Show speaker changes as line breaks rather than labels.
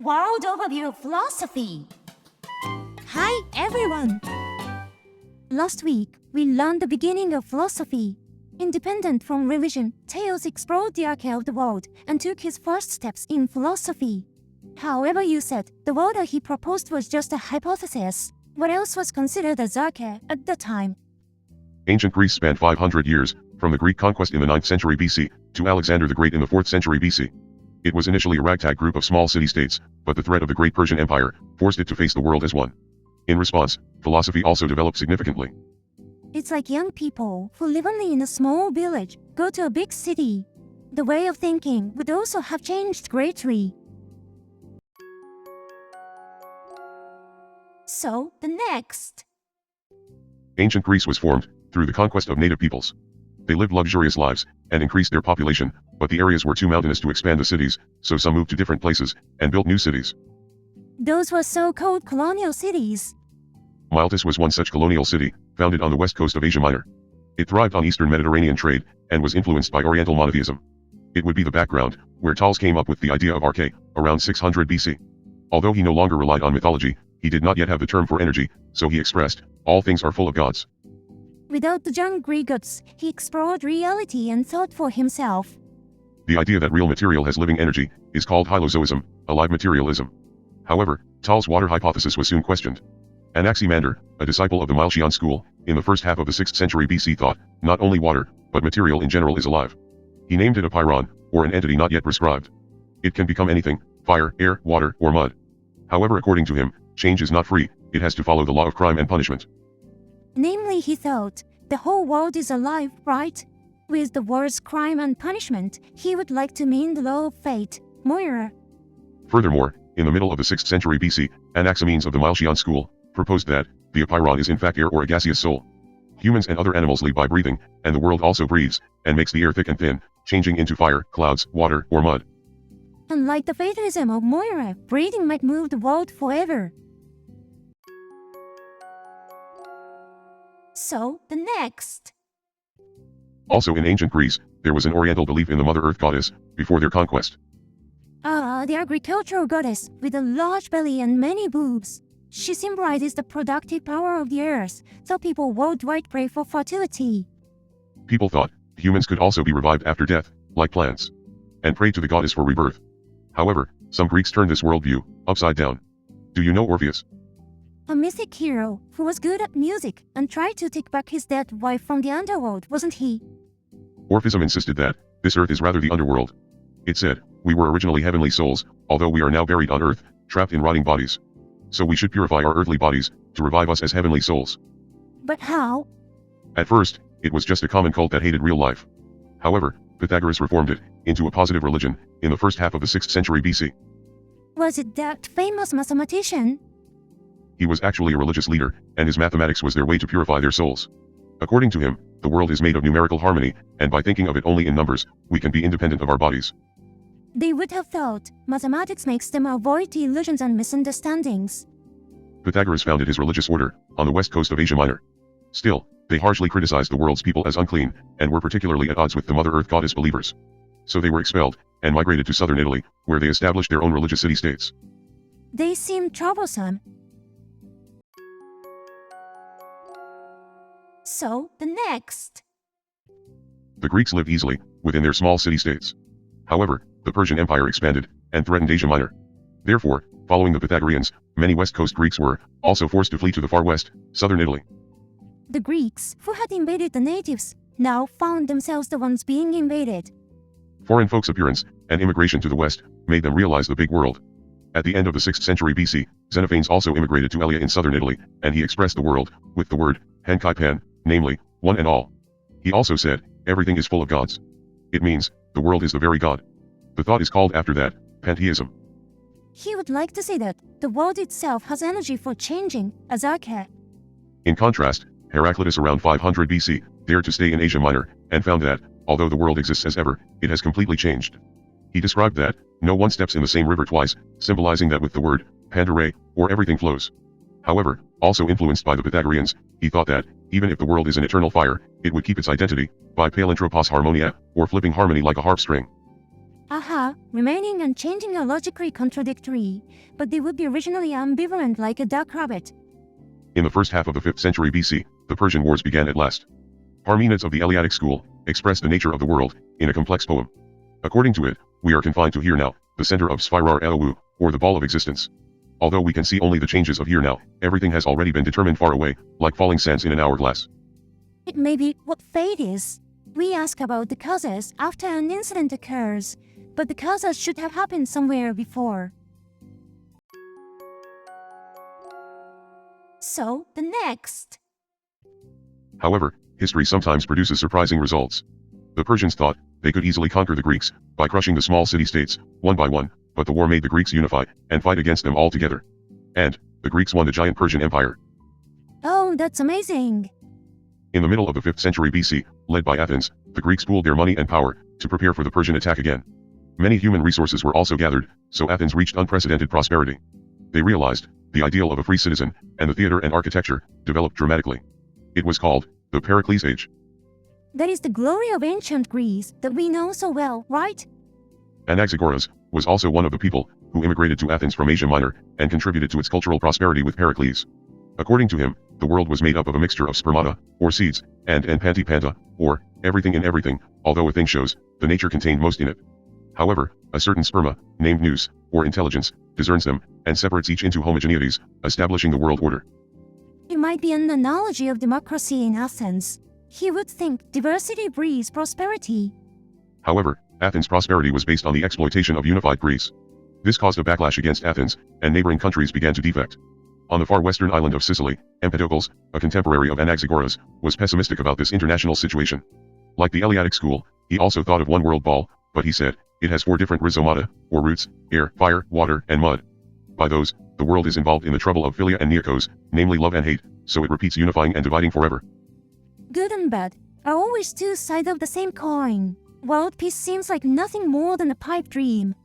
World Overview of Philosophy.
Hi everyone! Last week, we learned the beginning of philosophy. Independent from religion, Thales explored the arche of the world and took his first steps in philosophy. However, you said the world that he proposed was just a hypothesis. What else was considered as arche at the time?
Ancient Greece spanned 500 years, from the Greek conquest in the 9th century BC, to Alexander the Great in the 4th century BC. It was initially a ragtag group of small city-states, but the threat of the Great Persian Empire forced it to face the world as one. In response, philosophy also developed significantly.
It's like young people who live only in a small village go to a big city. The way of thinking would also have changed greatly. So, the next.
Ancient Greece was formed through the conquest of native peoples. They lived luxurious lives and increased their population, but the areas were too mountainous to expand the cities, so some moved to different places and built new cities.
Those were so-called colonial cities.
Miletus was one such colonial city, founded on the west coast of Asia Minor. It thrived on eastern Mediterranean trade and was influenced by Oriental monotheism. It would be the background where Thales came up with the idea of arche, around 600 BC. Although he no longer relied on mythology, he did not yet have the term for energy, so he expressed, all things are full of gods.
Without the young Greek gods, he explored reality and thought for himself.
The idea that real material has living energy is called hylozoism, alive materialism. However, Thales' water hypothesis was soon questioned. Anaximander, a disciple of the Milesian School, in the first half of the 6th century BC thought, not only water, but material in general is alive. He named it a pyrrhon, or an entity not yet prescribed. It can become anything, fire, air, water, or mud. However, according to him, change is not free, it has to follow the law of crime and punishment.
Namely, he thought, the whole world is alive, right? With the words crime and punishment, he would like to mean the law of fate, Moira.
Furthermore, in the middle of the 6th century BC, Anaximenes of the Milesian School proposed that the pyrrhon is in fact air or a gaseous soul. Humans and other animals live by breathing, and the world also breathes, and makes the air thick and thin, changing into fire, clouds, water, or mud.
Unlike the fatalism of Moira, breathing might move the world forever. So, the next.
Also in ancient Greece, there was an Oriental belief in the Mother Earth goddess, before their conquest.
The agricultural goddess with a large belly and many boobs. She symbolizes the productive power of the earth, so people worldwide pray for fertility.
People thought humans could also be revived after death, like plants, and prayed to the goddess for rebirth. However, some Greeks turned this worldview upside down. Do you know Orpheus?
A mythic hero who was good at music and tried to take back his dead wife from the underworld, wasn't he?
Orphism insisted that this earth is rather the underworld. It said, we were originally heavenly souls, although we are now buried on earth, trapped in rotting bodies. So we should purify our earthly bodies to revive us as heavenly souls.
But how?
At first, it was just a common cult that hated real life. However, Pythagoras reformed it into a positive religion in the first half of the 6th century BC.
Was it that famous mathematician?
He was actually a religious leader, and his mathematics was their way to purify their souls. According to him, the world is made of numerical harmony, and by thinking of it only in numbers, we can be independent of our bodies.
They would have thought mathematics makes them avoid illusions and misunderstandings.
Pythagoras founded his religious order on the west coast of Asia Minor. Still, they harshly criticized the world's people as unclean, and were particularly at odds with the Mother Earth goddess believers. So they were expelled, and migrated to southern Italy, where they established their own religious city-states.
They seemed troublesome. So, the next.
The Greeks lived easily within their small city-states. However, the Persian Empire expanded and threatened Asia Minor. Therefore, following the Pythagoreans, many West Coast Greeks were also forced to flee to the far west, southern Italy.
The Greeks, who had invaded the natives, now found themselves the ones being invaded.
Foreign folks' appearance and immigration to the west made them realize the big world. At the end of the 6th century BC, Xenophanes also immigrated to Elia in southern Italy, and he expressed the world with the word pan, namely, one and all. He also said, everything is full of gods. It means, the world is the very God. The thought is called after that, pantheism.
He would like to say that the world itself has energy for changing, as arche.
In contrast, Heraclitus around 500 BC dared to stay in Asia Minor, and found that, although the world exists as ever, it has completely changed. He described that, no one steps in the same river twice, symbolizing that with the word, pandere, or everything flows. However, also influenced by the Pythagoreans, he thought that, even if the world is an eternal fire, it would keep its identity, by palantropos harmonia, or flipping harmony like a harp string.
Aha, SUMIOKA, remaining and changing are logically contradictory, but they would be originally ambivalent like a duck rabbit.
In the first half of the 5th century BC, the Persian Wars began at last. Parmenides of the Eleatic school expressed the nature of the world in a complex poem. According to it, we are confined to here now, the center of Sphirar Eowu, or the ball of existence. Although we can see only the changes of here now, everything has already been determined far away, like falling sands in an hourglass.
It may be what fate is. We ask about the causes after an incident occurs, but the causes should have happened somewhere before. So, the next.
However, history sometimes produces surprising results. The Persians thought they could easily conquer the Greeks by crushing the small city-states, one by one, but the war made the Greeks unify and fight against them all together. And the Greeks won the giant Persian Empire.
Oh, that's amazing!
In the middle of the 5th century BC, led by Athens, the Greeks pooled their money and power to prepare for the Persian attack again. Many human resources were also gathered, so Athens reached unprecedented prosperity. They realized the ideal of a free citizen, and the theater and architecture developed dramatically. It was called the Pericles Age.
That is the glory of ancient Greece that we know so well, right?
Anaxagoras was also one of the people who immigrated to Athens from Asia Minor and contributed to its cultural prosperity with Pericles. According to him, the world was made up of a mixture of spermata, or seeds, and pantipanta, or everything in everything, although a thing shows the nature contained most in it. However, a certain sperma, named nous, or intelligence, discerns them, and separates each into homogeneities, establishing the world order.
It might be an analogy of democracy in Athens. He would think diversity breeds prosperity.
However, Athens' prosperity was based on the exploitation of unified Greece. This caused a backlash against Athens, and neighboring countries began to defect. On the far western island of Sicily, Empedocles, a contemporary of Anaxagoras, was pessimistic about this international situation. Like the Eleatic school, he also thought of one world ball, but he said, it has 4 different rhizomata, or roots, air, fire, water, and mud. By those, the world is involved in the trouble of philia and neokos, namely love and hate, so it repeats unifying and dividing forever.
Good and bad are always two sides of the same coin. World peace seems like nothing more than a pipe dream.